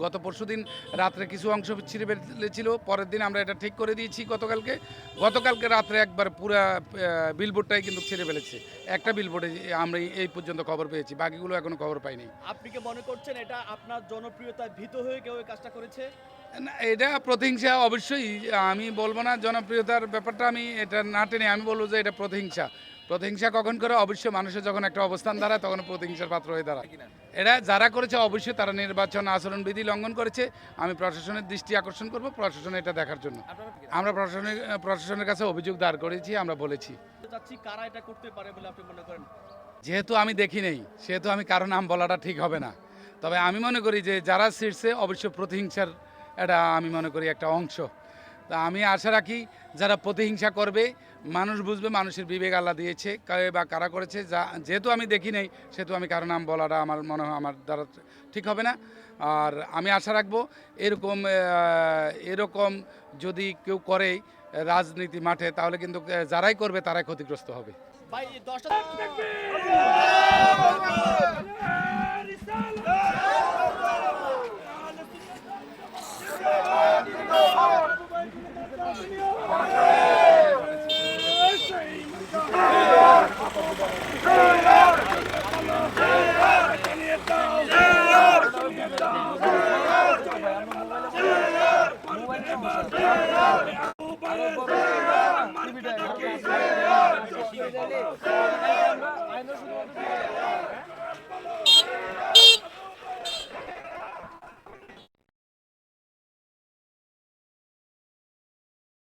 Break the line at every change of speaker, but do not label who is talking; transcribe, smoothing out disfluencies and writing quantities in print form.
গত পরশুদিন রাত্রে কিছু অংশ ছিঁড়ে ফেলেছিল, পরের দিন আমরা এটা ঠিক করে দিয়েছি গতকালকে রাত্রে একবার পুরা বিলবোর্ডটাই কিন্তু ছিঁড়ে ফেলেছে। একটা বিলবোর্ডে আমরা এই পর্যন্ত খবর পেয়েছি, বাকিগুলো এখনো খবর পাইনি।
আপনি কি মনে করছেন এটা আপনার জনপ্রিয়তায় ভীত হয়ে কেউ এই কাজটা করেছে?
না, এটা প্রতিহিংসা অবশ্যই। আমি বলবো না জনপ্রিয়তার ব্যাপারটা, আমি এটা না টেনে আমি বলবো যে এটা প্রতিহিংসা। প্রতিহিংসা কখন করে? অবশ্যই মানুষের যখন একটা অবস্থান দাঁড়ায় তখন প্রতিহিংসার পাত্র হয়ে দাঁড়ায়। এটা যারা করেছে অবশ্যই তারা নির্বাচন আচরণবিধি লঙ্ঘন করেছে। আমি প্রশাসনের দৃষ্টি আকর্ষণ করব, প্রশাসন এটা দেখার জন্য। আমরা প্রশাসনের কাছে অভিযোগ দাঁড় করেছি, আমরা বলেছি।
চাচ্ছি কারা এটা করতে পারে বলে আপনি মনে করেন?
যেহেতু আমি দেখি নেই সেহেতু আমি কারো নাম বলাটা ঠিক হবে না। তবে আমি মনে করি যে যারা ছিঁড়ছে অবশ্য প্রতিহিংসার এটা আমি মনে করি একটা অংশ। তা আমি আশা রাখি যারা প্রতিহিংসা করবে, মানুষ বুঝবে, মানুষের বিবেক আল্লাহ দিয়েছে, বা কারা করেছে যেহেতু আমি দেখি নেই সেহেতু আমি কারো নাম বলাটা আমার মনে হয় আমার দ্বারা ঠিক হবে না। আর আমি আশা রাখবো এরকম যদি কেউ করে রাজনীতি মাঠে, তাহলে কিন্তু যারাই করবে তারাই ক্ষতিগ্রস্ত হবে।
ভাই 10টা